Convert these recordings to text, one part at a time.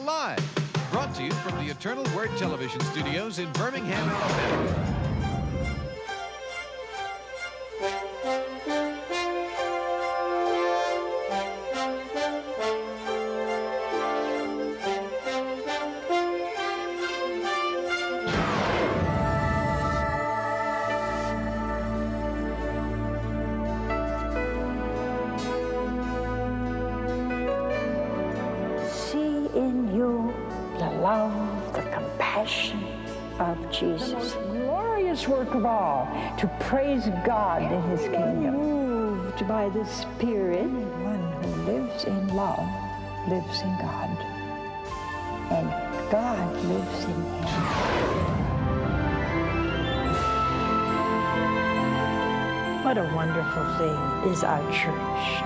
Live, brought to you from the Eternal Word Television Studios in Birmingham, Alabama. Of Jesus. The most glorious work of all, to praise God in His kingdom. Moved by the Spirit, one who lives in love lives in God, and God lives in him. What a wonderful thing is our church.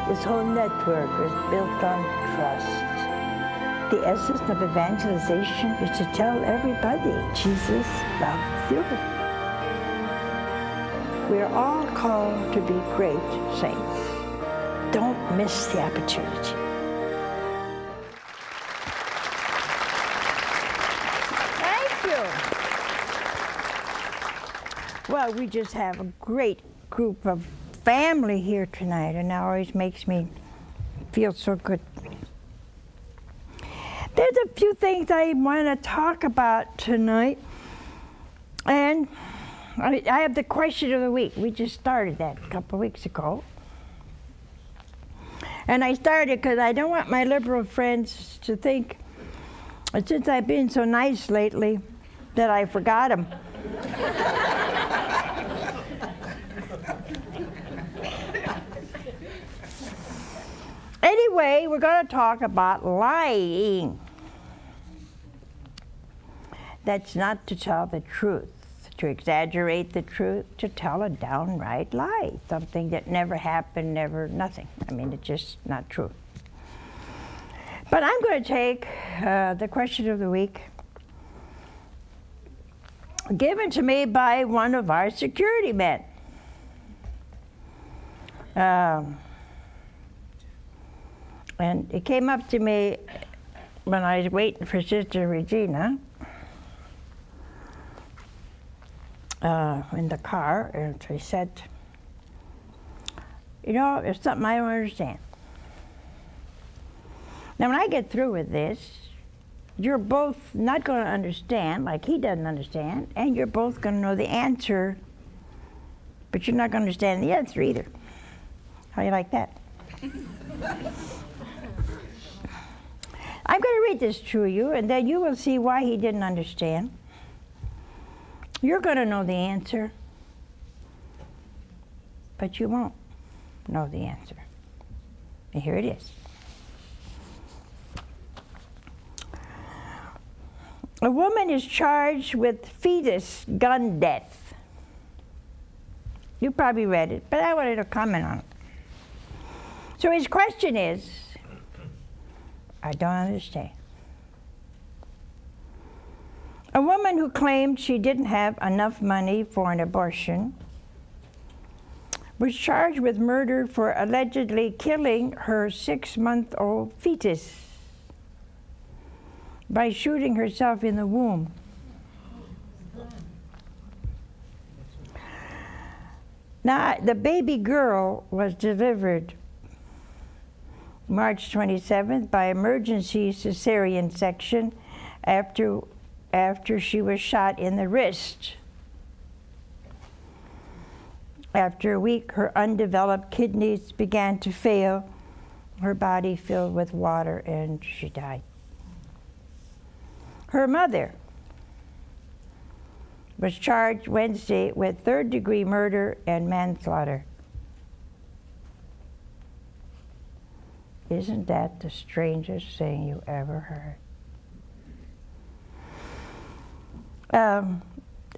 This whole network is built on trust. The essence of evangelization is to tell everybody Jesus loves you. We're all called to be great saints. Don't miss the opportunity. Thank you. Well, we just have a great group of family here tonight, and that always makes me feel so good. There's a few things I want to talk about tonight, and I have the question of the week. We just started that a couple of weeks ago, and I started because I don't want my liberal friends to think, since I've been so nice lately, that I forgot them. Anyway, we're going to talk about lying. That's not to tell the truth, to exaggerate the truth, to tell a downright lie, something that never happened, nothing. I mean, it's just not true. But I'm going to take the question of the week, given to me by one of our security men. And it came up to me when I was waiting for Sister Regina in the car, and she said, you know, there's something I don't understand. Now, when I get through with this, you're both not going to understand, like he doesn't understand, and you're both going to know the answer, but you're not going to understand the answer either. How do you like that? I'm going to read this to you, and then you will see why he didn't understand. You're going to know the answer, but you won't know the answer. And here it is. A woman is charged with fetus gun death. You probably read it, but I wanted to comment on it. So his question is, I don't understand. A woman who claimed she didn't have enough money for an abortion was charged with murder for allegedly killing her 6-month-old fetus by shooting herself in the womb. Now, the baby girl was delivered March 27th by emergency cesarean section after she was shot in the wrist. After a week, her undeveloped kidneys began to fail, her body filled with water, and she died. Her mother was charged Wednesday with third-degree murder and manslaughter. Isn't that the strangest thing you ever heard?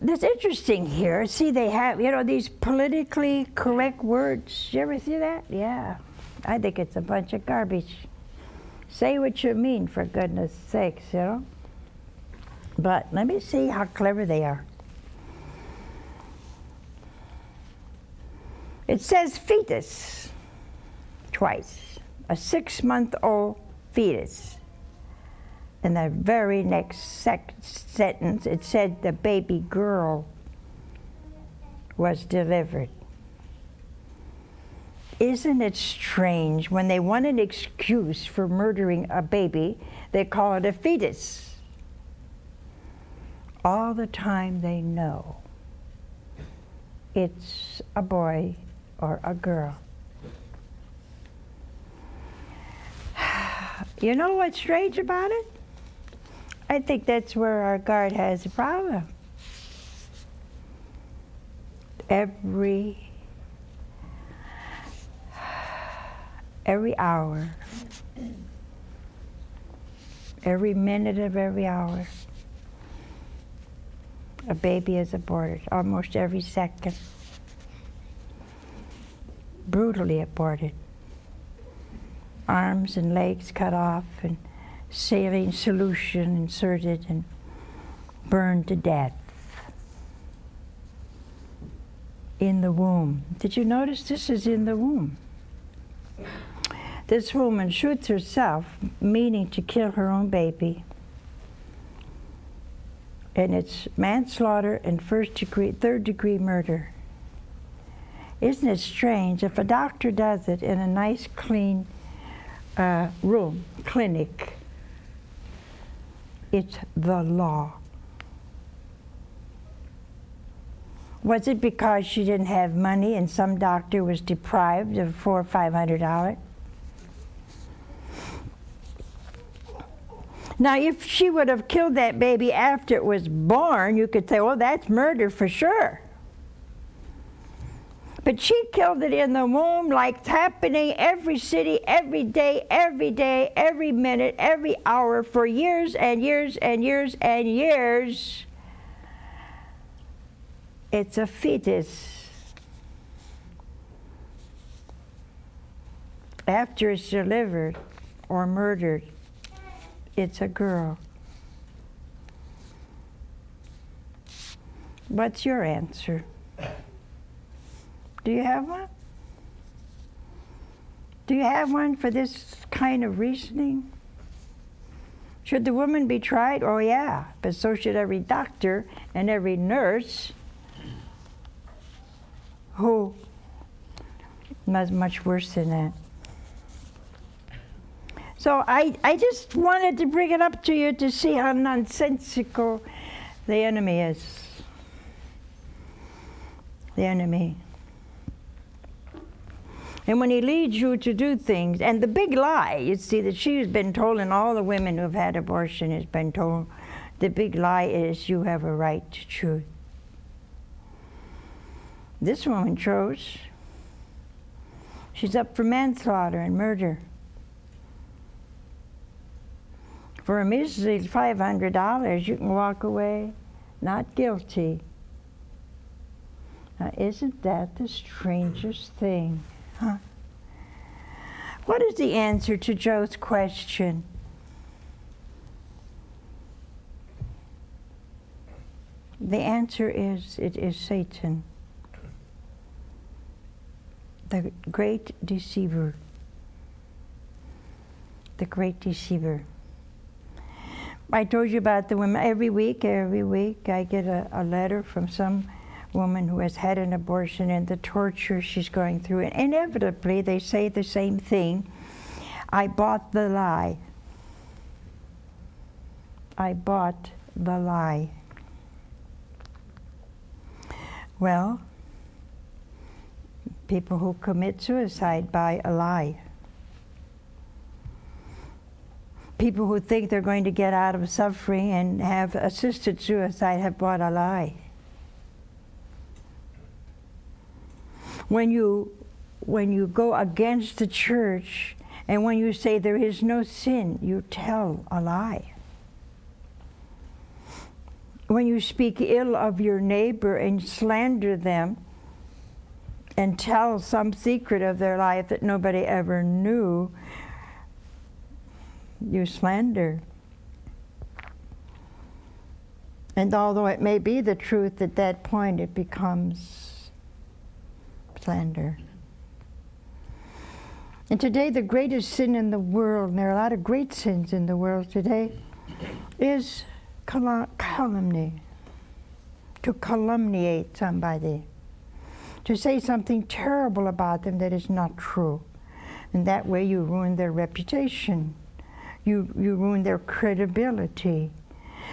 That's interesting here. See, they have, you know, these politically correct words. You ever see that? Yeah. I think it's a bunch of garbage. Say what you mean, for goodness sakes, you know? But let me see how clever they are. It says fetus twice. A 6-month-old fetus. In the very next sentence, it said the baby girl was delivered. Isn't it strange? When they want an excuse for murdering a baby, they call it a fetus. All the time they know it's a boy or a girl. You know what's strange about it? I think that's where our God has a problem. Every hour, every minute of every hour, a baby is aborted, almost every second. Brutally aborted. Arms and legs cut off, and saline solution inserted and burned to death. In the womb. Did you notice this is in the womb? This woman shoots herself, meaning to kill her own baby. And it's manslaughter and third degree murder. Isn't it strange? If a doctor does it in a nice, clean room, clinic, it's the law. Was it because she didn't have money and some doctor was deprived of $400 or $500? Now, if she would have killed that baby after it was born, you could say, well, that's murder for sure. But she killed it in the womb, like it's happening every city, every day, every minute, every hour, for years and years and years and years. It's a fetus. After it's delivered or murdered, it's a girl. What's your answer? Do you have one? Do you have one for this kind of reasoning? Should the woman be tried? Oh yeah, but so should every doctor and every nurse who was much worse than that. So I just wanted to bring it up to you to see how nonsensical the enemy is. The enemy. And when he leads you to do things, and the big lie, you see, that she's been told, and all the women who've had abortion has been told, the big lie is you have a right to choose. This woman chose. She's up for manslaughter and murder. For a measly $500, you can walk away not guilty. Now, isn't that the strangest thing? Huh? What is the answer to Joe's question? The answer is, it is Satan, the great deceiver. The great deceiver. I told you about the women. Every week I get a letter from some woman who has had an abortion and the torture she's going through. And inevitably, they say the same thing. I bought the lie. I bought the lie. Well, people who commit suicide buy a lie. People who think they're going to get out of suffering and have assisted suicide have bought a lie. When you go against the church and when you say there is no sin, you tell a lie. When you speak ill of your neighbor and slander them and tell some secret of their life that nobody ever knew, you slander. And although it may be the truth, at that point it becomes slander. And today the greatest sin in the world, and there are a lot of great sins in the world today, is calumny. To calumniate somebody. To say something terrible about them that is not true. And that way you ruin their reputation. You ruin their credibility.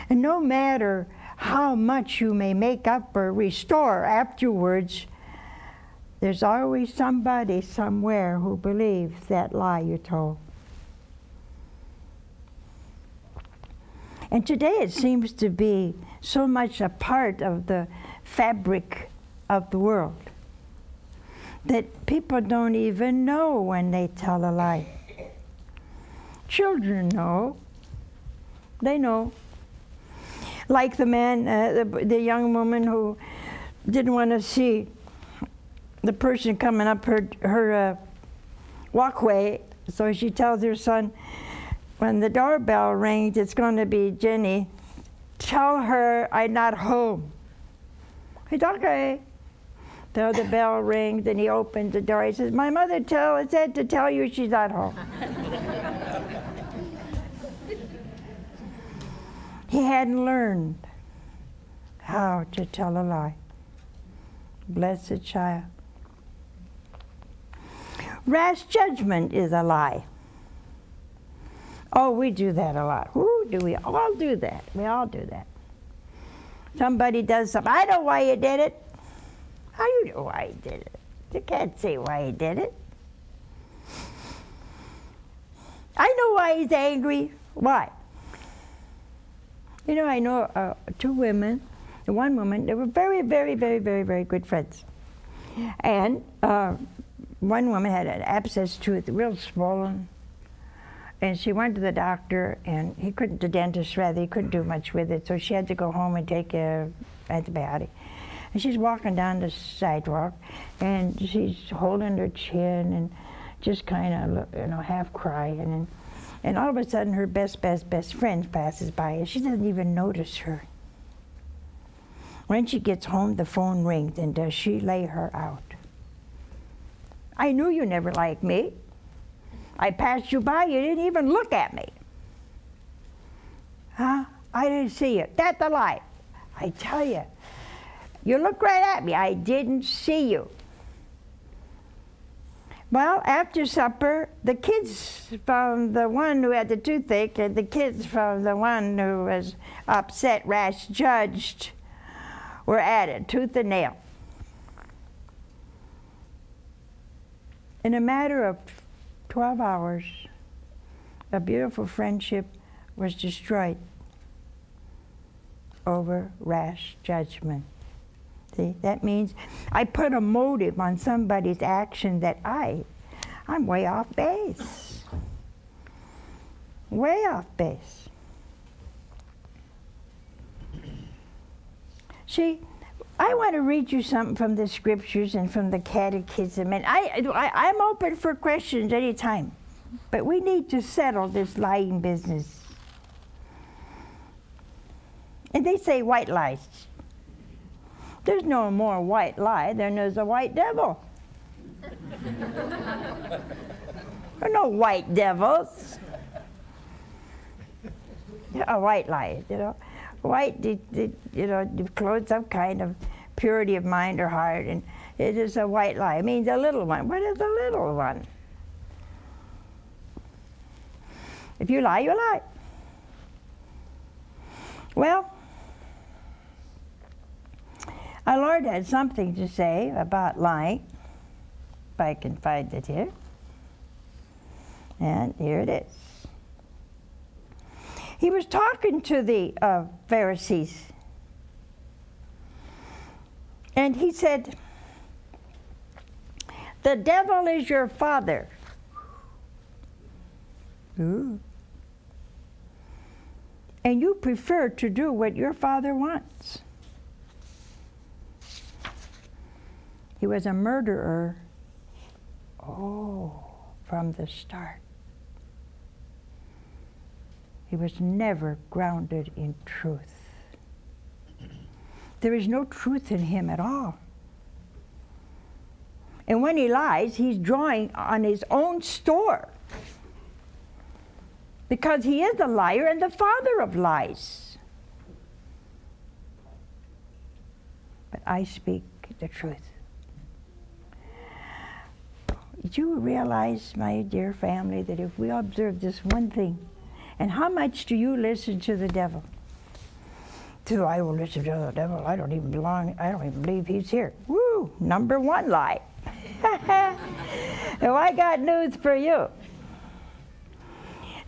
And no matter how much you may make up or restore afterwards, there's always somebody somewhere who believes that lie you told. And today it seems to be so much a part of the fabric of the world that people don't even know when they tell a lie. Children know. They know. Like the man, the young woman who didn't want to see the person coming up her walkway, so she tells her son, when the doorbell rings, it's going to be Jenny. Tell her I'm not home. He's okay. So the bell rings and he opens the door. He says, my mother said to tell you she's not home. He hadn't learned how to tell a lie. Blessed child. Rash judgment is a lie. Oh, we do that a lot. Ooh, do we all do that? We all do that. Somebody does something. I know why you did it. How do you know why he did it? You can't say why he did it. I know why he's angry. Why? You know, I know two women. The one woman, they were very, very, very, very, very good friends. And one woman had an abscess tooth, real swollen. And she went to the doctor, and the dentist rather, he couldn't do much with it, so she had to go home and take an antibiotic. And she's walking down the sidewalk, and she's holding her chin and just kind of, half crying. And all of a sudden, her best friend passes by, and she doesn't even notice her. When she gets home, the phone rings, and does she lay her out? I knew you never liked me. I passed you by, you didn't even look at me. Huh? I didn't see you. That's a lie. I tell you, you looked right at me. I didn't see you. Well, after supper, the kids from the one who had the toothache and the kids from the one who was upset, Rash judged, were at it, tooth and nail. In a matter of 12 hours, a beautiful friendship was destroyed over rash judgment. See, that means I put a motive on somebody's action that I'm way off base. Way off base. See, I want to read you something from the scriptures and from the Catechism, and I'm open for questions anytime, but we need to settle this lying business. And they say white lies. There's no more white lie than there's a white devil. There are no white devils. A white lie, White, declares some kind of purity of mind or heart, and it is a white lie. It means a little one. What is a little one? If you lie, you lie. Well, our Lord had something to say about lying, if I can find it here. And here it is. He was talking to the Pharisees. And he said, the devil is your father. Ooh. And you prefer to do what your father wants. He was a murderer. Oh, from the start. He was never grounded in truth. There is no truth in him at all. And when he lies, he's drawing on his own store. because he is a liar and the father of lies. But I speak the truth. Did you realize, my dear family, that if we observe this one thing, and how much do you listen to the devil? So I will listen to the devil. I don't even believe he's here. Woo! Number one lie. So I got news for you.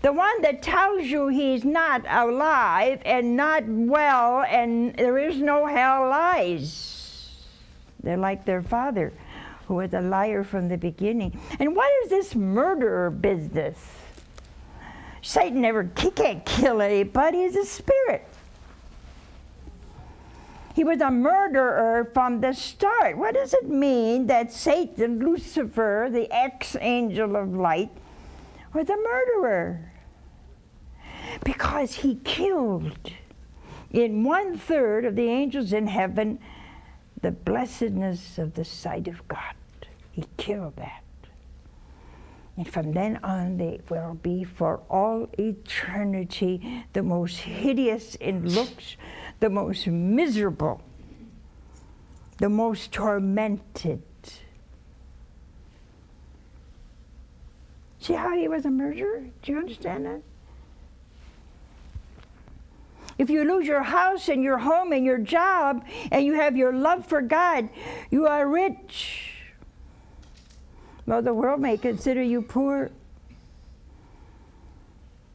The one that tells you he's not alive and not well and there is no hell lies. They're like their father, who was a liar from the beginning. And what is this murderer business? Satan he can't kill anybody. He's a spirit. He was a murderer from the start. What does it mean that Satan, Lucifer, the ex-angel of light, was a murderer? Because he killed in 1/3 of the angels in heaven the blessedness of the sight of God. He killed that. And from then on, they will be for all eternity the most hideous in looks, the most miserable, the most tormented. See how he was a murderer? Do you understand that? If you lose your house and your home and your job and you have your love for God, you are rich. Well, the world may consider you poor.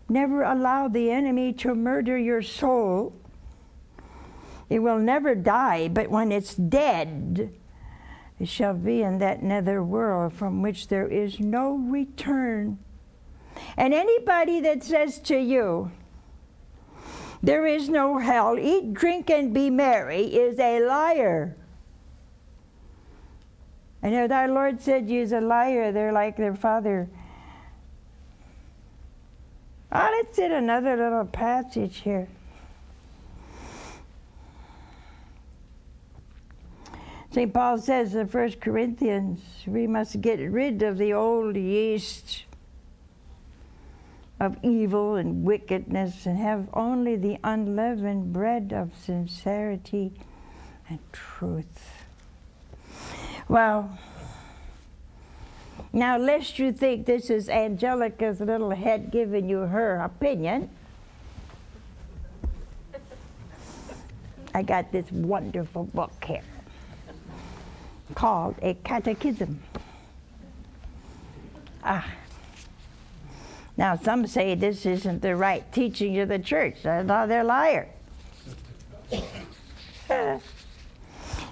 Never allow the enemy to murder your soul. It will never die, but when it's dead, it shall be in that nether world from which there is no return. And anybody that says to you, there is no hell, eat, drink, and be merry, is a liar. And if our Lord said you's a liar, they're like their father. Let's get another little passage here. St. Paul says in 1 Corinthians, we must get rid of the old yeast of evil and wickedness and have only the unleavened bread of sincerity and truth. Well, now lest you think this is Angelica's little head giving you her opinion, I got this wonderful book here called a Catechism. Now some say this isn't the right teaching of the church. No, they're liars.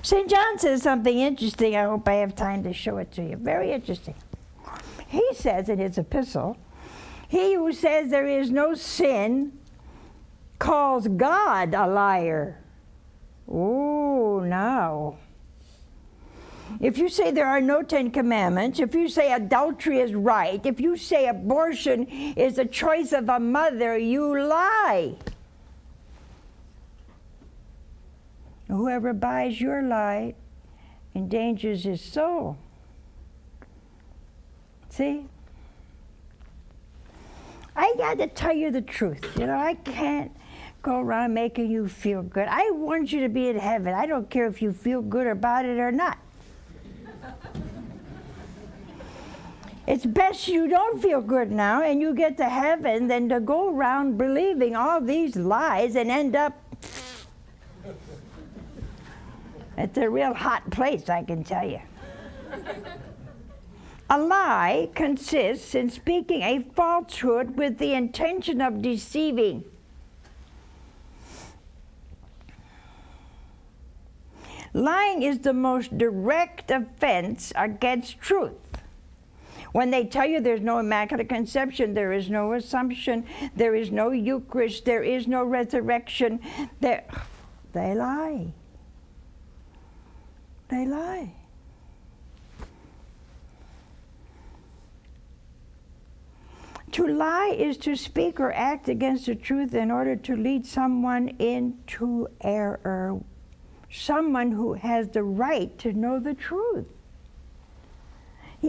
St. John says something interesting. I hope I have time to show it to you. Very interesting. He says in his epistle, he who says there is no sin calls God a liar. Oh, now. If you say there are no 10 commandments, if you say adultery is right, if you say abortion is the choice of a mother, you lie. Whoever buys your lie endangers his soul. See? I got to tell you the truth. You know, I can't go around making you feel good. I want you to be in heaven. I don't care if you feel good about it or not. It's best you don't feel good now and you get to heaven than to go around believing all these lies and end up. It's a real hot place, I can tell you. A lie consists in speaking a falsehood with the intention of deceiving. Lying is the most direct offense against truth. When they tell you there's no Immaculate Conception, there is no Assumption, there is no Eucharist, there is no resurrection, they lie. They lie. To lie is to speak or act against the truth in order to lead someone into error. Someone who has the right to know the truth.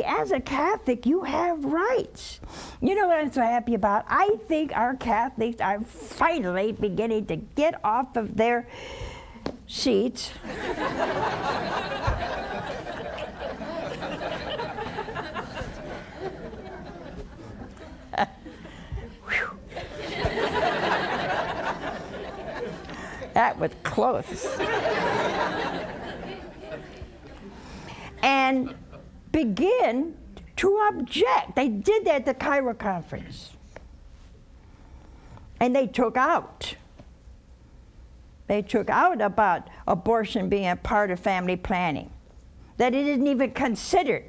As a Catholic, you have rights. You know what I'm so happy about? I think our Catholics are finally beginning to get off of their seats. That was close. And begin to object. They did that at the Cairo conference. And they took out about abortion being a part of family planning, that it isn't even considered.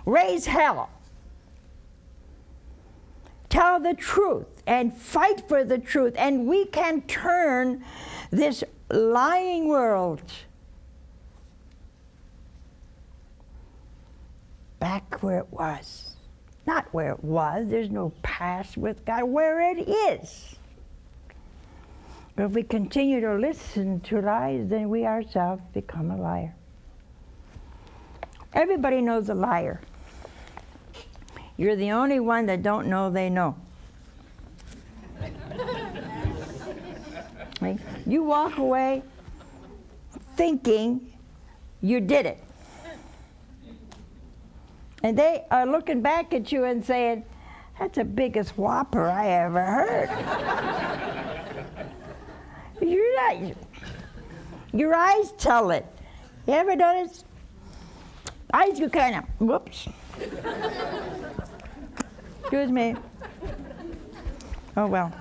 Raise hell. Tell the truth and fight for the truth, and we can turn this lying world back where it was. Not where it was, there's no past with God, where it is. But if we continue to listen to lies, then we ourselves become a liar. Everybody knows a liar. You're the only one that don't know they know. Right? You walk away thinking you did it. And they are looking back at you and saying, that's the biggest whopper I ever heard. You're not, your eyes tell it. You ever notice? Eyes go kind of, whoops. Excuse me. Oh, well.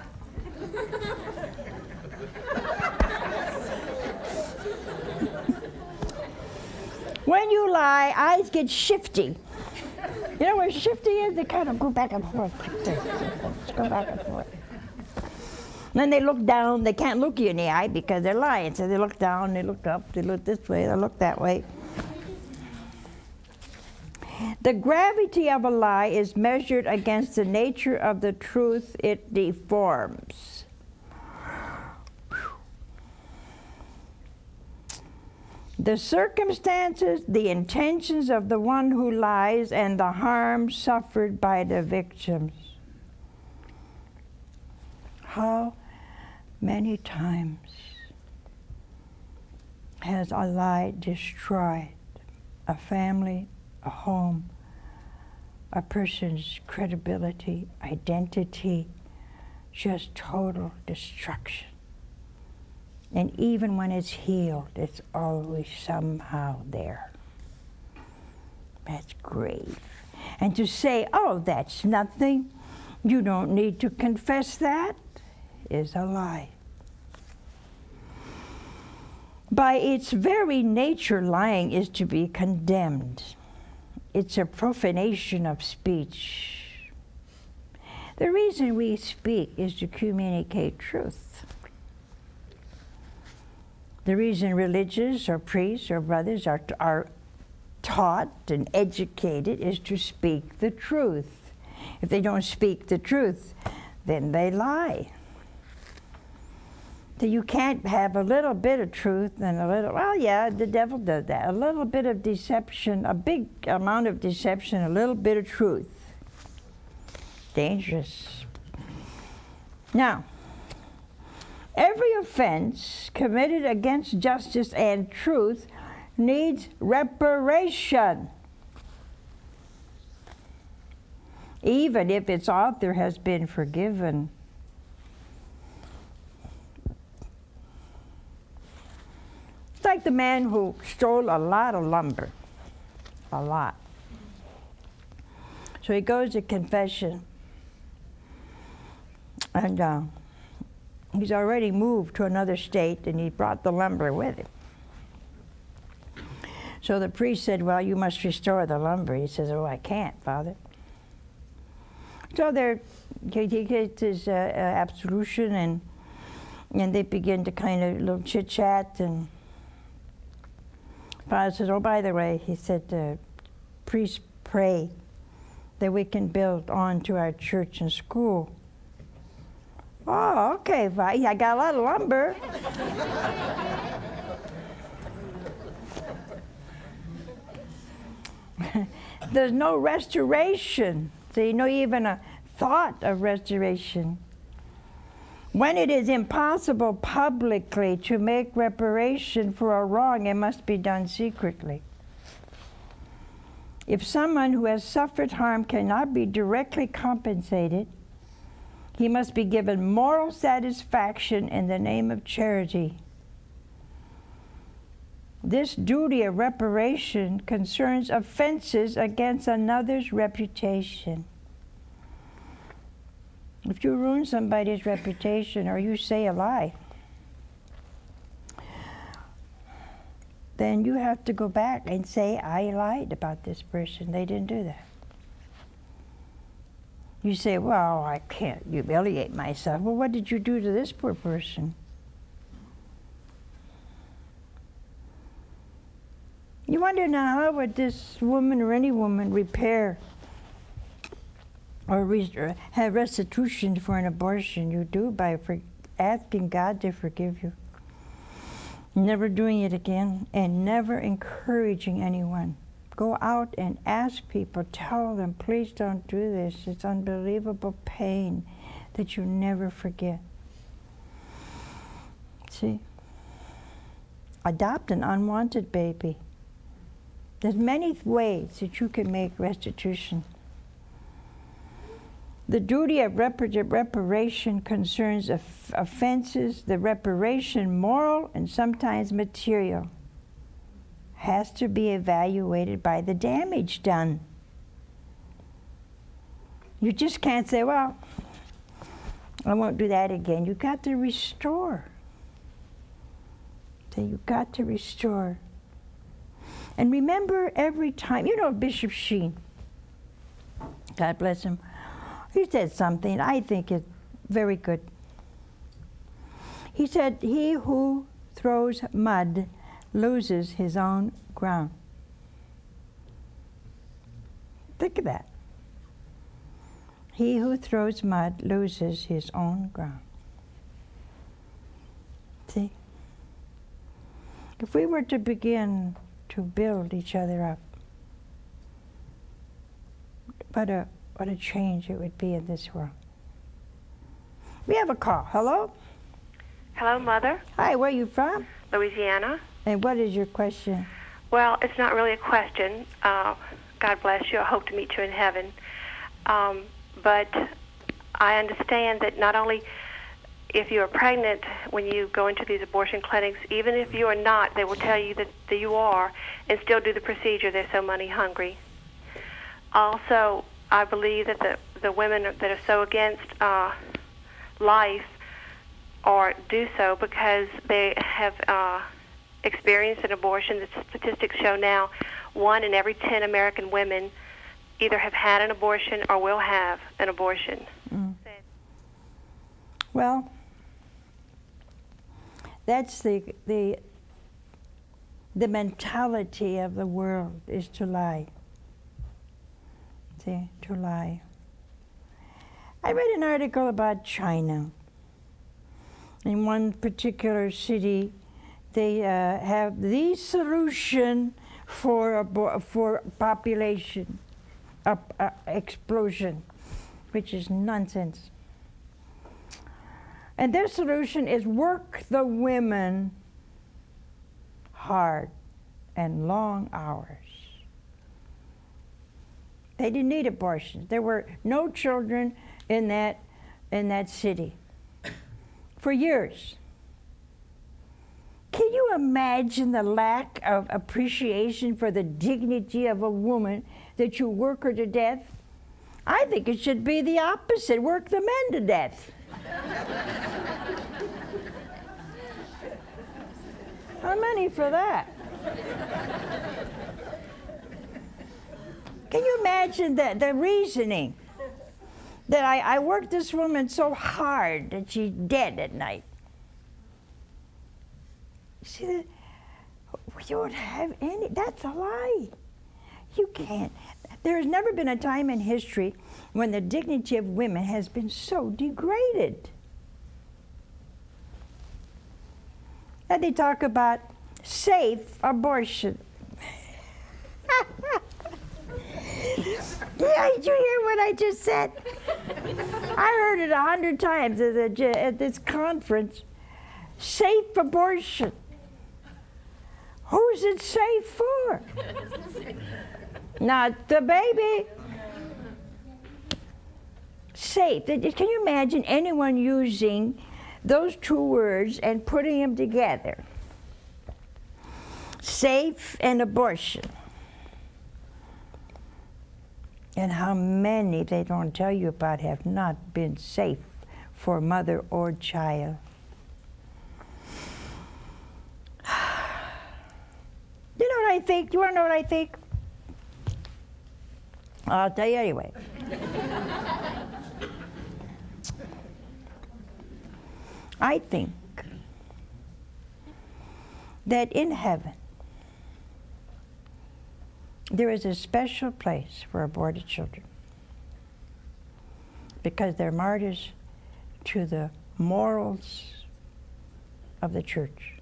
When you lie, eyes get shifty. You know where shifty is? They kind of go back and forth like this. Go back and forth. Then they look down. They can't look you in the eye because they're lying. So they look down, they look up, they look this way, they look that way. The gravity of a lie is measured against the nature of the truth it deforms. The circumstances, the intentions of the one who lies, and the harm suffered by the victims. How many times has a lie destroyed a family, a home, a person's credibility, identity, just total destruction? And even when it's healed, it's always somehow there. That's grave. And to say, oh, that's nothing, you don't need to confess that, is a lie. By its very nature, lying is to be condemned. It's a profanation of speech. The reason we speak is to communicate truth. The reason religious or priests or brothers are taught and educated is to speak the truth. If they don't speak the truth, then they lie. So you can't have a little bit of truth and a little, well, yeah, the devil does that. A little bit of deception, a big amount of deception, a little bit of truth. Dangerous. Now, every offense committed against justice and truth needs reparation, even if its author has been forgiven. It's like the man who stole a lot of lumber, a lot. So he goes to confession, and he's already moved to another state, and he brought the lumber with him. So the priest said, well, you must restore the lumber. He says, oh, I can't, Father. So he gets his absolution, and they begin to kind of little chit-chat, and Father says, oh, by the way, he said, priests pray that we can build on to our church and school. Oh, okay, I got a lot of lumber. There's no restoration. See, no even a thought of restoration. When it is impossible publicly to make reparation for a wrong, it must be done secretly. If someone who has suffered harm cannot be directly compensated, he must be given moral satisfaction in the name of charity. This duty of reparation concerns offenses against another's reputation. If you ruin somebody's reputation or you say a lie, then you have to go back and say, I lied about this person. They didn't do that. You say, well, I can't humiliate myself. Well, what did you do to this poor person? You wonder now, how would this woman or any woman repair or have restitution for an abortion? You do by asking God to forgive you, never doing it again, and never encouraging anyone. Go out and ask people, tell them, please don't do this. It's unbelievable pain that you never forget. See? Adopt an unwanted baby. There's many ways that you can make restitution. The duty of reparation concerns offenses. The reparation, moral and sometimes material, has to be evaluated by the damage done. You just can't say, well, I won't do that again. You've got to restore. So you've got to restore. And remember every time, you know Bishop Sheen, God bless him, he said something I think is very good. He said, he who throws mud loses his own ground. Think of that. He who throws mud loses his own ground. See? If we were to begin to build each other up, what a change it would be in this world. We have a call. Hello? Hello, Mother. Hi, where are you from? Louisiana. And what is your question? Well, it's not really a question. God bless you. I hope to meet you in heaven. But I understand that not only if you are pregnant when you go into these abortion clinics, even if you are not, they will tell you that you are and still do the procedure. They're so money hungry. Also, I believe that the women that are so against life or do so because they have experienced an abortion. The statistics show now 1 in every 10 American women either have had an abortion or will have an abortion. Mm. Well, that's the mentality of the world, is to lie. See, to lie. I read an article about China. In one particular city, they have the solution for population explosion, which is nonsense. And their solution is work the women hard and long hours. They didn't need abortions. There were no children in that city for years. Can you imagine the lack of appreciation for the dignity of a woman that you work her to death? I think it should be the opposite. Work the men to death. How many for that? Can you imagine the reasoning? That I worked this woman so hard that she's dead at night. See, you don't have any, that's a lie. You can't. There has never been a time in history when the dignity of women has been so degraded. And they talk about safe abortion. Did you hear what I just said? I heard it 100 times at this conference. Safe abortion. Who's it safe for? Not the baby. Safe. Can you imagine anyone using those two words and putting them together? Safe and abortion. And how many they don't tell you about have not been safe for mother or child. You know what I think? You want to know what I think? I'll tell you anyway. I think that in heaven there is a special place for aborted children because they're martyrs to the morals of the church.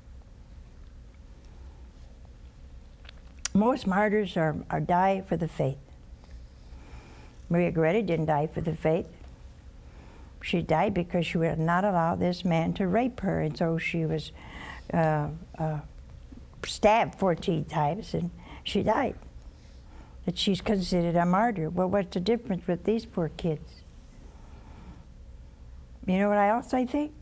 Most martyrs are die for the faith. Maria Goretti didn't die for the faith. She died because she would not allow this man to rape her, and so she was stabbed 14 times, and she died. That she's considered a martyr. Well, what's the difference with these poor kids? You know what else I think?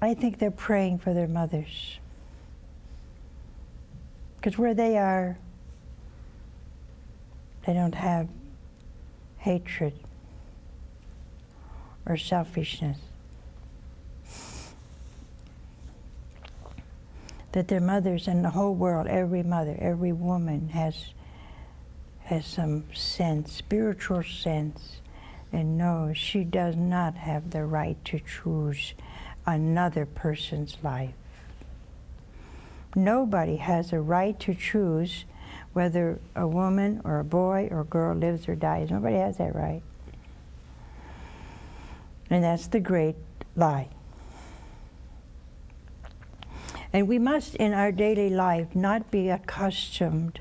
I think they're praying for their mothers. Because where they are, they don't have hatred or selfishness. That their mothers and the whole world, every mother, every woman has some sense, spiritual sense, and knows she does not have the right to choose another person's life. Nobody has a right to choose whether a woman or a boy or a girl lives or dies. Nobody has that right. And that's the great lie. And we must, in our daily life, not be accustomed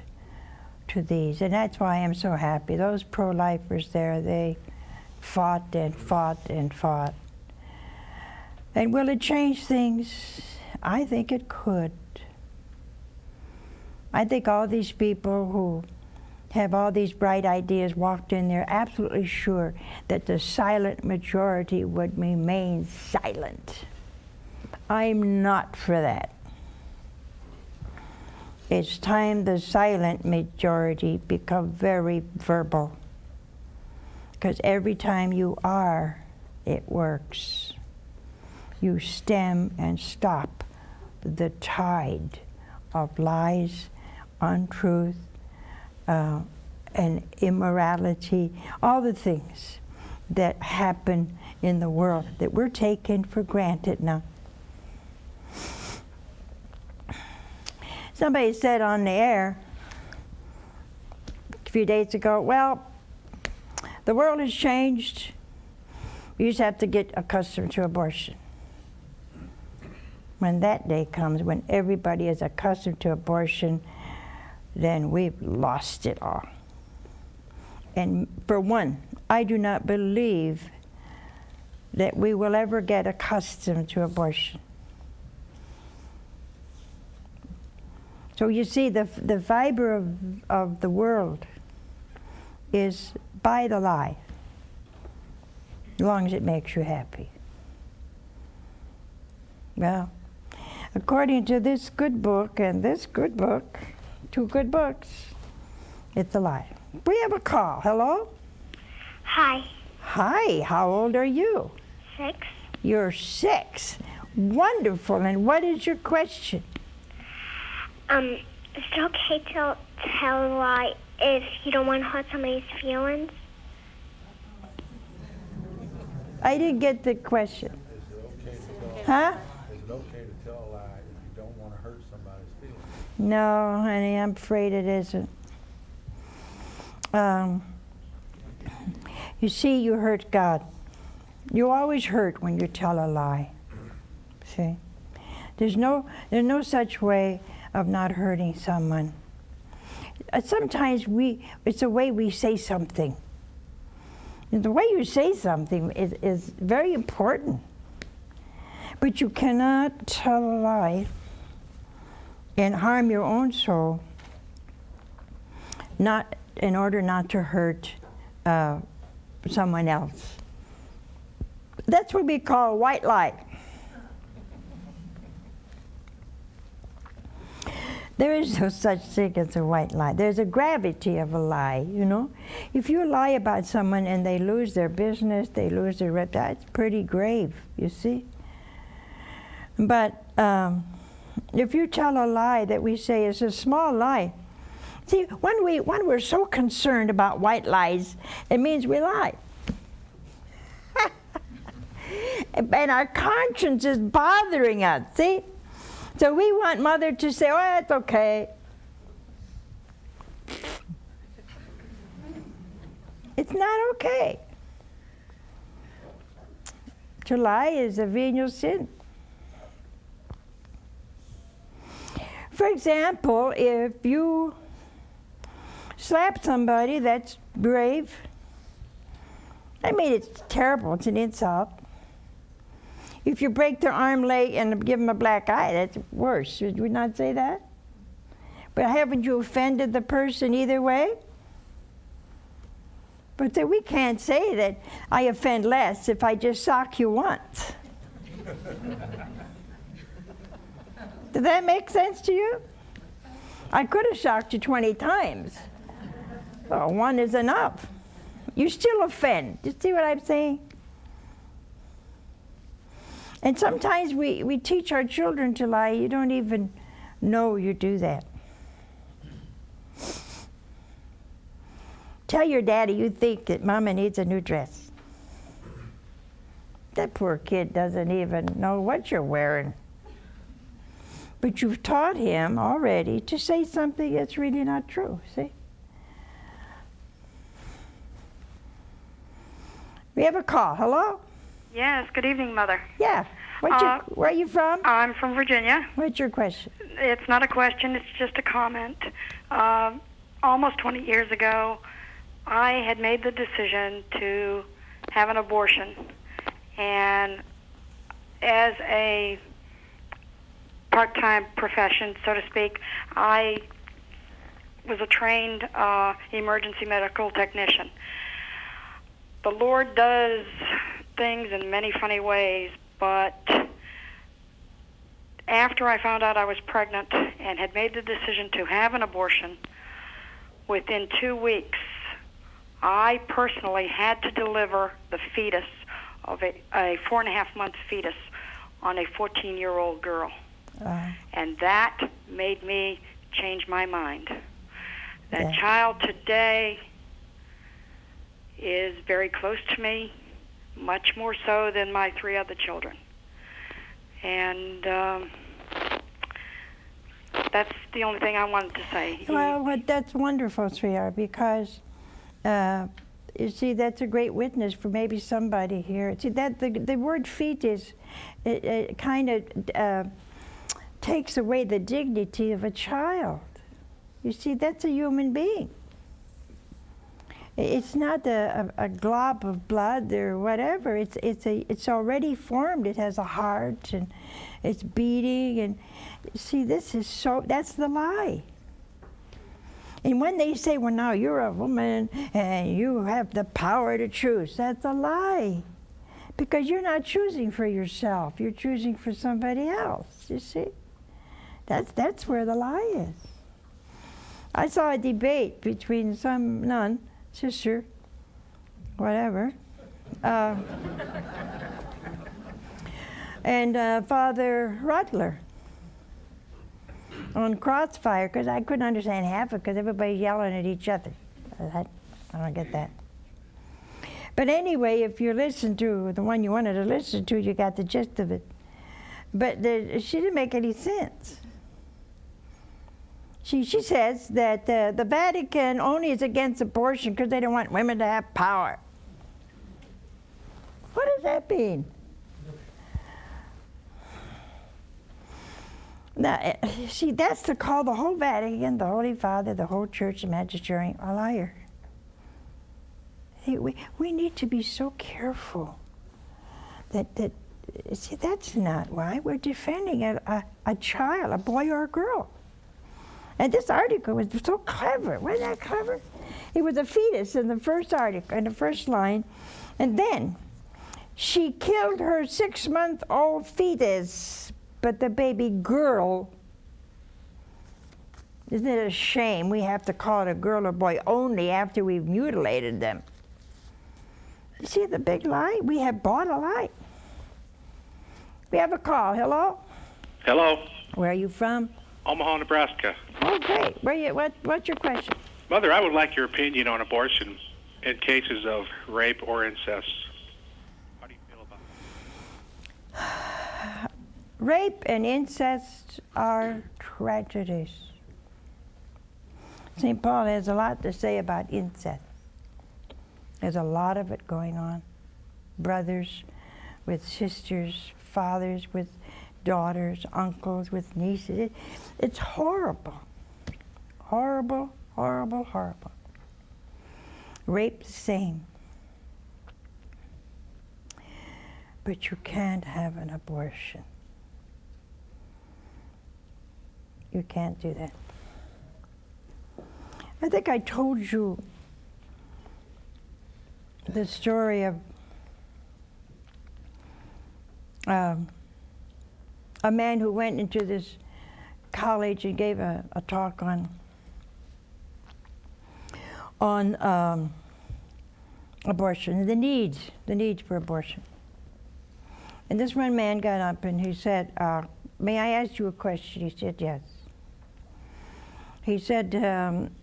to these. And that's why I'm so happy. Those pro-lifers there, they fought and fought and fought. And will it change things? I think it could. I think all these people who have all these bright ideas walked in there absolutely sure that the silent majority would remain silent. I'm not for that. It's time the silent majority become very verbal. Because every time you are, it works. You stem and stop the tide of lies, untruth, and immorality, all the things that happen in the world that we're taking for granted now. Somebody said on the air a few days ago, well, the world has changed. You just have to get accustomed to abortion. When that day comes, when everybody is accustomed to abortion, then we've lost it all. And for one, I do not believe that we will ever get accustomed to abortion. So you see, the fiber of the world is by the lie, as long as it makes you happy. Well, according to this good book and this good book, two good books, it's a lie. We have a call. Hello? Hi. Hi, how old are you? 6. You're 6. Wonderful. And what is your question? Is it okay to tell a lie if you don't want to hurt somebody's feelings? I didn't get the question. Is it okay to tell? Huh? Is it okay to tell a lie if you don't want to hurt somebody's feelings? No, honey, I'm afraid it isn't. You see, you hurt God. You always hurt when you tell a lie. See? There's no such way of not hurting someone. sometimes it's the way we say something. And the way you say something is very important. But you cannot tell a lie and harm your own soul, not in order not to hurt someone else. That's what we call a white lie. There is no such thing as a white lie. There's a gravity of a lie, you know. If you lie about someone and they lose their business, they lose their reputation, that's pretty grave, you see. But if you tell a lie that we say is a small lie, see, when we're so concerned about white lies, it means we lie. And our conscience is bothering us, see? So we want Mother to say, oh, that's okay. It's not okay. To lie is a venial sin. For example, if you slap somebody, that's grave. I mean, it's terrible. It's an insult. If you break their arm, leg, and give them a black eye, that's worse. Should we not say that? But haven't you offended the person either way? But then we can't say that I offend less if I just sock you once. Does that make sense to you? I could have shocked you 20 times. Well, one is enough. You still offend. Do you see what I'm saying? And sometimes we teach our children to lie. You don't even know you do that. Tell your daddy you think that Mama needs a new dress. That poor kid doesn't even know what you're wearing. But you've taught him already to say something that's really not true, see? We have a call. Hello? Yes, good evening, Mother. Yeah. Where are you from? I'm from Virginia. What's your question? It's not a question, it's just a comment. Almost 20 years ago, I had made the decision to have an abortion. And as a part-time profession, so to speak, I was a trained emergency medical technician. The Lord does things in many funny ways, but after I found out I was pregnant and had made the decision to have an abortion, within 2 weeks, I personally had to deliver the fetus of a 4.5-month fetus on a 14-year-old girl. And that made me change my mind. That child today is very close to me, much more so than my 3 other children. And that's the only thing I wanted to say. Well, that's wonderful, sweetheart, because you see, that's a great witness for maybe somebody here. See, that the word fetus, it kind of takes away the dignity of a child. You see, that's a human being. It's not a glob of blood or whatever. It's already formed. It has a heart and it's beating. And see, that's the lie. And when they say, well, now you're a woman and you have the power to choose, that's a lie. Because you're not choosing for yourself. You're choosing for somebody else, you see? That's where the lie is. I saw a debate between some nun, sister, whatever, and Father Rutler on crossfire, because I couldn't understand half of it because everybody's yelling at each other. I don't get that. But anyway, if you listen to the one you wanted to listen to, you got the gist of it. But she didn't make any sense. She says that the Vatican only is against abortion because they don't want women to have power. What does that mean? Now, see, that's to call the whole Vatican, the Holy Father, the whole Church, the Magisterium, a liar. See, we need to be so careful that see, that's not why we're defending a child, a boy or a girl. And this article was so clever. Wasn't that clever? It was a fetus in the first article, in the first line. And then she killed her 6-month-old fetus, but the baby girl, isn't it a shame we have to call it a girl or boy only after we've mutilated them? You see the big lie? We have bought a lie. We have a call. Hello? Hello. Where are you from? Omaha, Nebraska. Oh, great. What's your question? Mother, I would like your opinion on abortion in cases of rape or incest. How do you feel about it? Rape and incest are tragedies. St. Paul has a lot to say about incest. There's a lot of it going on. Brothers with sisters, fathers with daughters, uncles with nieces. It's horrible. Horrible, horrible, horrible. Rape the same. But you can't have an abortion. You can't do that. I think I told you the story of a man who went into this college and gave a talk on abortion, the needs for abortion. And this one man got up and he said, may I ask you a question? He said, yes. He said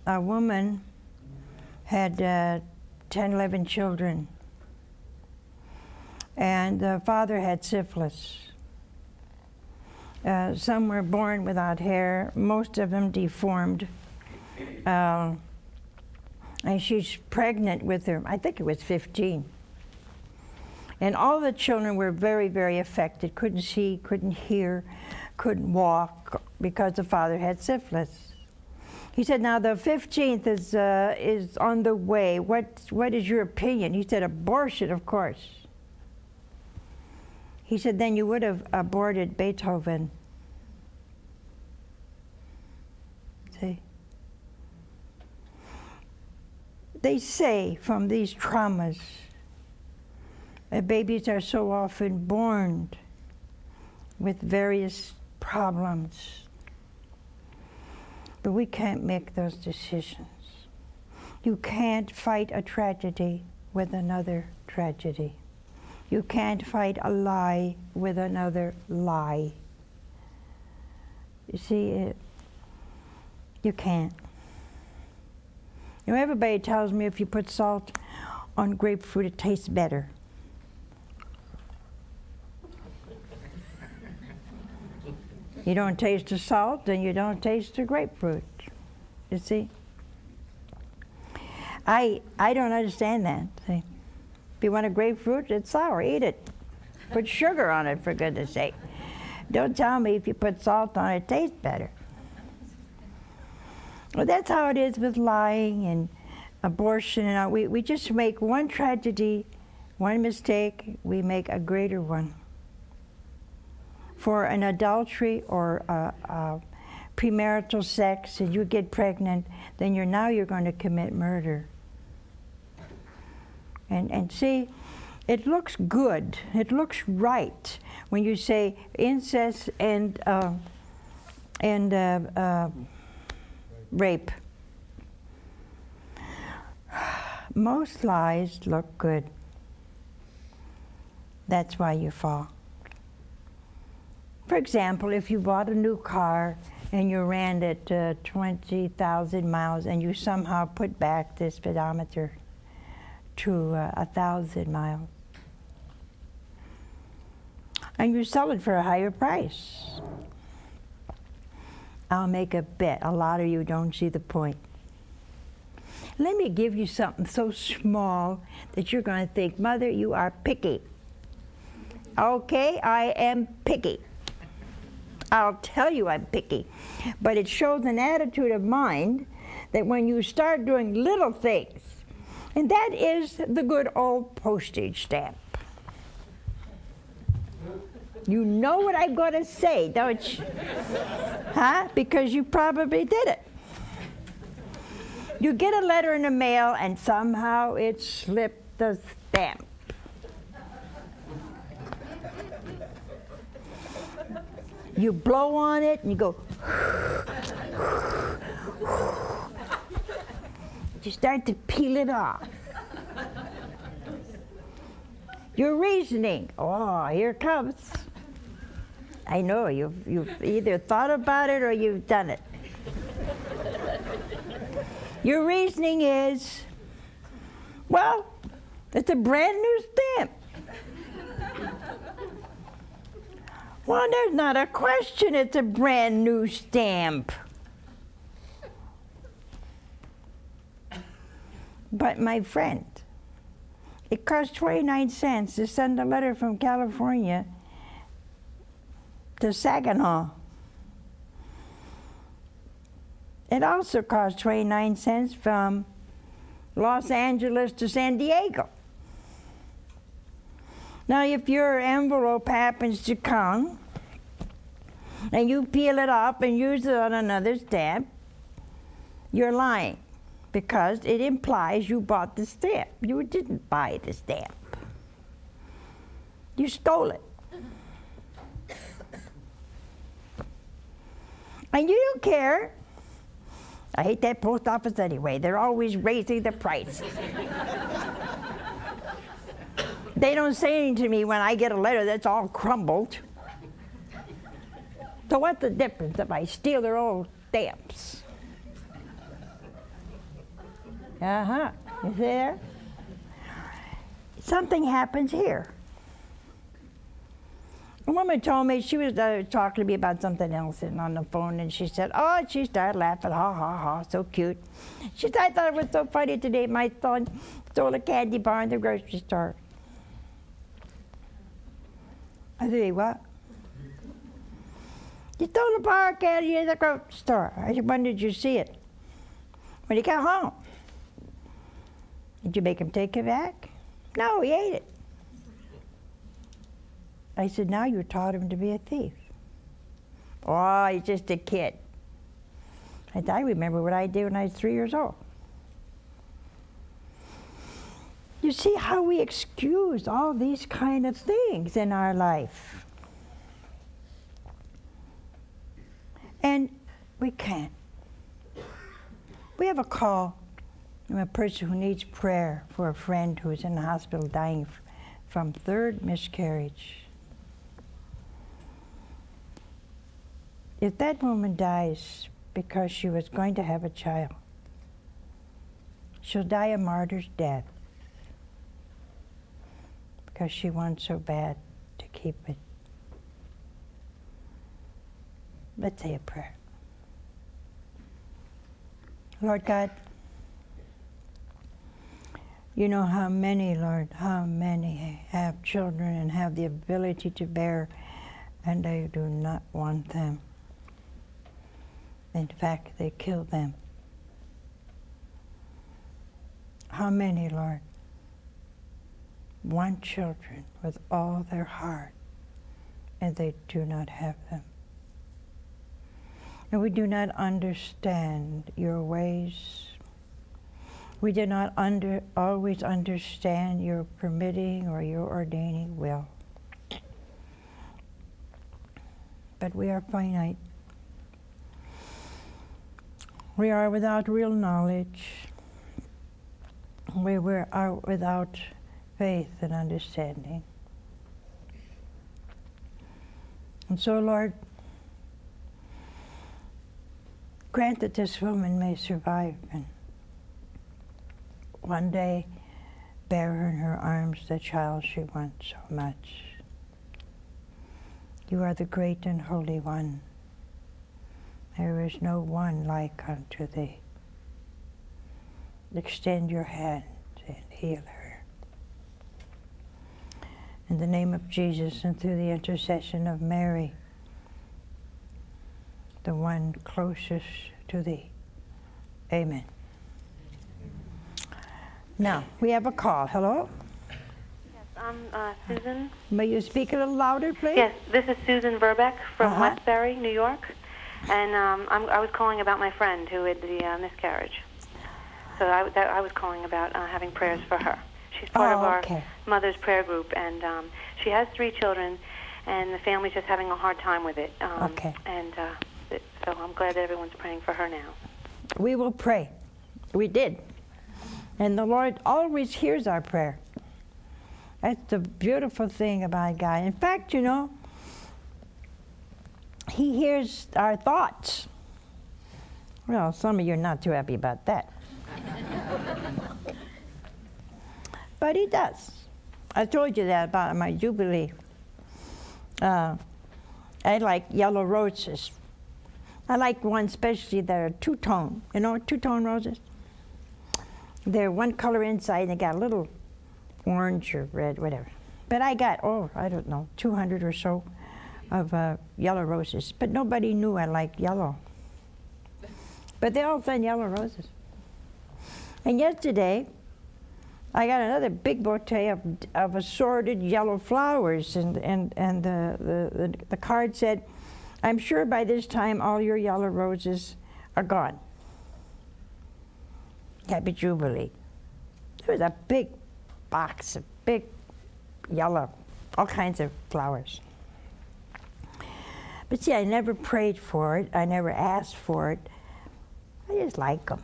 a woman had 10, 11 children, and the father had syphilis. Some were born without hair, most of them deformed. And she's pregnant with her, I think it was 15. And all the children were very, very affected, couldn't see, couldn't hear, couldn't walk, because the father had syphilis. He said, now the 15th is on the way. What is your opinion? He said, abortion, of course. He said, then you would have aborted Beethoven. See? They say from these traumas that babies are so often born with various problems. But we can't make those decisions. You can't fight a tragedy with another tragedy. You can't fight a lie with another lie. You see, you can't. You know, everybody tells me if you put salt on grapefruit, it tastes better. You don't taste the salt, then you don't taste the grapefruit. You see? I don't understand that. See? If you want a grapefruit, it's sour, eat it. Put sugar on it, for goodness sake. Don't tell me if you put salt on it, it tastes better. Well, that's how it is with lying and abortion and all. We just make one tragedy, one mistake, we make a greater one. For an adultery or premarital sex and you get pregnant, then you're going to commit murder. And see, it looks good, it looks right when you say incest and rape. Most lies look good. That's why you fall. For example, if you bought a new car and you ran it 20,000 miles and you somehow put back the speedometer to 1,000 miles, and you sell it for a higher price, I'll make a bet a lot of you don't see the point. Let me give you something so small that you're going to think, Mother, you are picky. Okay, I am picky. I'll tell you I'm picky. But it shows an attitude of mind that when you start doing little things, and that is the good old postage stamp. You know what I'm going to say, don't you? Huh? Because you probably did it. You get a letter in the mail and somehow it slipped the stamp. You blow on it and you go, you start to peel it off. Your reasoning, oh, here it comes. I know, you've either thought about it or you've done it. Your reasoning is, well, it's a brand new stamp. Well, there's not a question, it's a brand new stamp. But my friend, it cost 29 cents to send a letter from California to Saginaw. It also cost 29 cents from Los Angeles to San Diego. Now, if your envelope happens to come and you peel it off and use it on another stamp, you're lying because it implies you bought the stamp. You didn't buy the stamp. You stole it. And you don't care. I hate that post office anyway. They're always raising the price. They don't say anything to me when I get a letter that's all crumbled. So what's the difference if I steal their old stamps? Uh-huh. You see there? Something happens here. A woman told me, she was talking to me about something else on the phone, and she said, oh, and she started laughing, ha, ha, ha, so cute. She said, I thought it was so funny today, my son stole a candy bar in the grocery store. I said, what? You stole a bar of candy in the grocery store. I said, when did you see it? When he got home. Did you make him take it back? No, he ate it. I said, now you taught him to be a thief. Oh, he's just a kid. I remember what I did when I was 3 years old. You see how we excuse all these kind of things in our life. And we can't. We have a call from a person who needs prayer for a friend who's in the hospital dying from third miscarriage. If that woman dies because she was going to have a child, she'll die a martyr's death because she wants so bad to keep it. Let's say a prayer. Lord God, you know how many, Lord, how many have children and have the ability to bear, and they do not want them. In fact, they kill them. How many, Lord, want children with all their heart, and they do not have them? And we do not understand your ways. We do not always understand your permitting or your ordaining will. But we are finite. We are without real knowledge. We are without faith and understanding. And so, Lord, grant that this woman may survive and one day bear in her arms the child she wants so much. You are the great and holy one. There is no one like unto thee. Extend your hand and heal her. In the name of Jesus and through the intercession of Mary, the one closest to thee. Amen. Now, we have a call. Hello? Yes, I'm Susan. May you speak a little louder, please? Yes, this is Susan Verbeck from Uh-huh. Westbury, New York. And I was calling about my friend who had the miscarriage. So I was calling about having prayers for her. She's part of our mother's prayer group, and she has 3 children, and the family's just having a hard time with it. And so I'm glad that everyone's praying for her now. We will pray. We did. And the Lord always hears our prayer. That's the beautiful thing about God. In fact, you know, He hears our thoughts. Well, some of you are not too happy about that. But He does. I told you that about my Jubilee. I like yellow roses. I like one especially that are two-tone. You know, two-tone roses? They're one color inside and they got a little orange or red, whatever. But I got, I don't know, 200 or so of yellow roses. But nobody knew I liked yellow. But they all send yellow roses. And yesterday, I got another big bouquet of assorted yellow flowers, and the card said, "I'm sure by this time all your yellow roses are gone. Happy Jubilee." There was a big box of big yellow, all kinds of flowers. But see, I never prayed for it. I never asked for it. I just like them.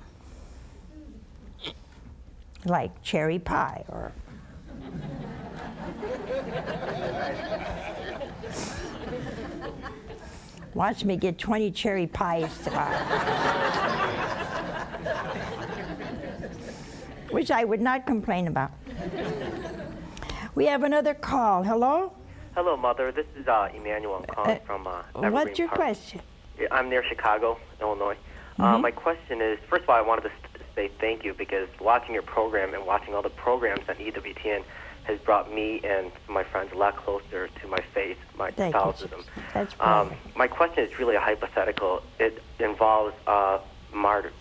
Like cherry pie or watch me get 20 cherry pies tomorrow. Which I would not complain about. We have another call. Hello? Hello, Mother. This is Emmanuel. I'm calling from Evergreen What's your Park. question? I'm near Chicago, Illinois. My question is, first of all, I wanted to say thank you because watching your program and watching all the programs on EWTN has brought me and my friends a lot closer to my faith, my Catholicism. That's right. My question is really a hypothetical. It involves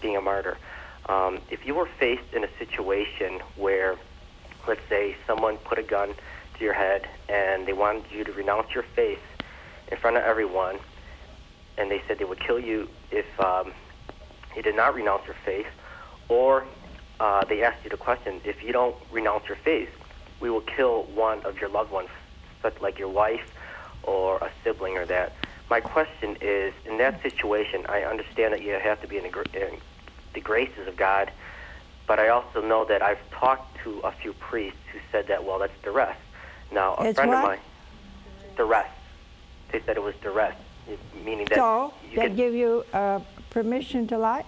being a martyr. If you were faced in a situation where, let's say, someone put a gun to your head and they wanted you to renounce your faith in front of everyone, and they said they would kill you if you did not renounce your faith, or they asked you the question, if you don't renounce your faith, we will kill one of your loved ones, such like your wife or a sibling or that. My question is, in that situation, I understand that you have to be in the graces of God, but I also know that I've talked to a few priests who said that, well, that's duress. Now, a friend of mine, duress. They said it was duress, meaning that so they give you permission to lie?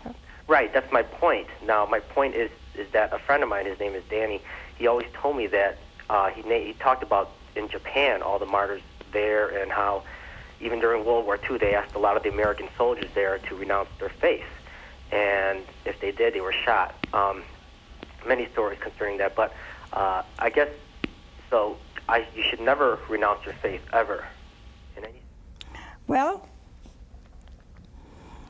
Right, that's my point. Now, my point is that a friend of mine, his name is Danny, he always told me that he talked about in Japan all the martyrs there and how even during World War II they asked a lot of the American soldiers there to renounce their faith. And if they did, they were shot. Many stories concerning that, but I guess, so you should never renounce your faith, ever. Well,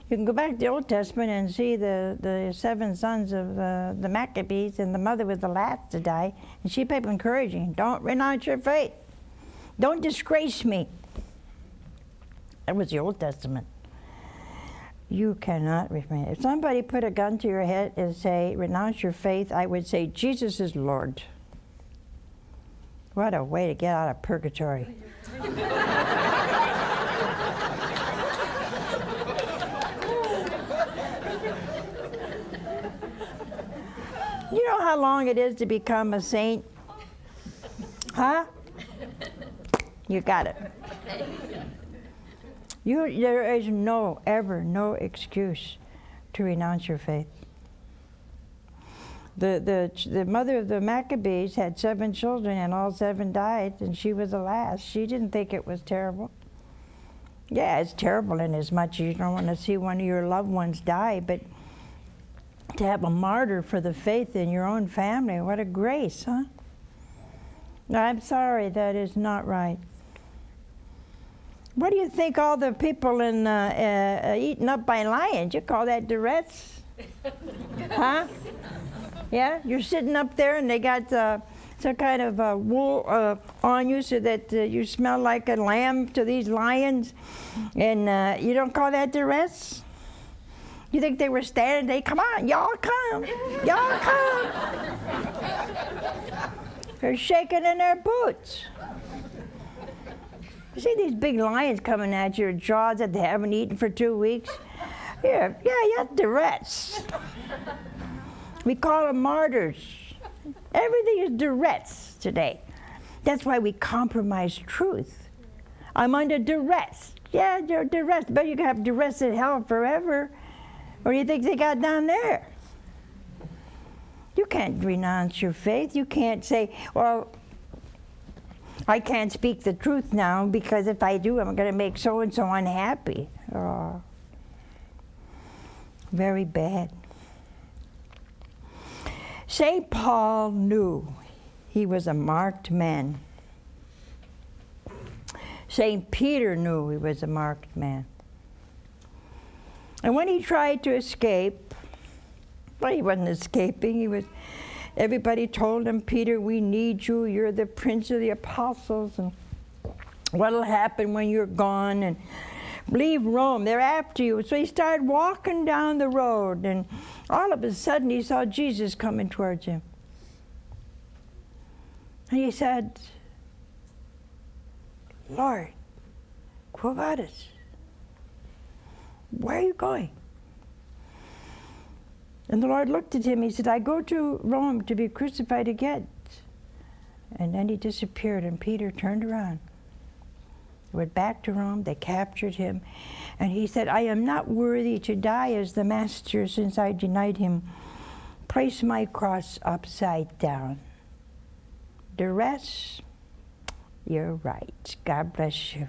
you can go back to the Old Testament and see the 7 sons of the Maccabees, and the mother was the last to die, and she kept encouraging, don't renounce your faith. Don't disgrace me. That was the Old Testament. You cannot refrain. If somebody put a gun to your head and say, renounce your faith, I would say, Jesus is Lord. What a way to get out of purgatory. You know how long it is to become a saint? Huh? You got it. There is no excuse to renounce your faith. The mother of the Maccabees had 7 children and all 7 died, and she was the last. She didn't think it was terrible. Yeah, it's terrible in as much as you don't want to see one of your loved ones die, but to have a martyr for the faith in your own family, what a grace, huh? No, I'm sorry, that is not right. What do you think all the people in eaten up by lions? You call that duress? Huh? Yeah? You're sitting up there and they got some kind of wool on you so that you smell like a lamb to these lions, and you don't call that duress? You think they were standing there, come on, y'all come, y'all come. They're shaking in their boots. You see these big lions coming at your jaws that they haven't eaten for 2 weeks? Yeah, duress. We call them martyrs. Everything is duress today. That's why we compromise truth. I'm under duress. Yeah, you're duress, but you can have duress in hell forever. What do you think they got down there? You can't renounce your faith. You can't say, well, I can't speak the truth now because if I do, I'm going to make so-and-so unhappy. Oh, very bad. St. Paul knew he was a marked man. St. Peter knew he was a marked man. And when he tried to escape, well, he wasn't escaping. Everybody told him, Peter, we need you. You're the prince of the apostles. And what'll happen when you're gone? And leave Rome. They're after you. So he started walking down the road. And all of a sudden, he saw Jesus coming towards him. And he said, Lord, quo vadis? Where are you going? And the Lord looked at him. He said, I go to Rome to be crucified again. And then he disappeared, and Peter turned around. He went back to Rome. They captured him. And he said, I am not worthy to die as the Master since I denied him. Place my cross upside down. Duress, you're right. God bless you.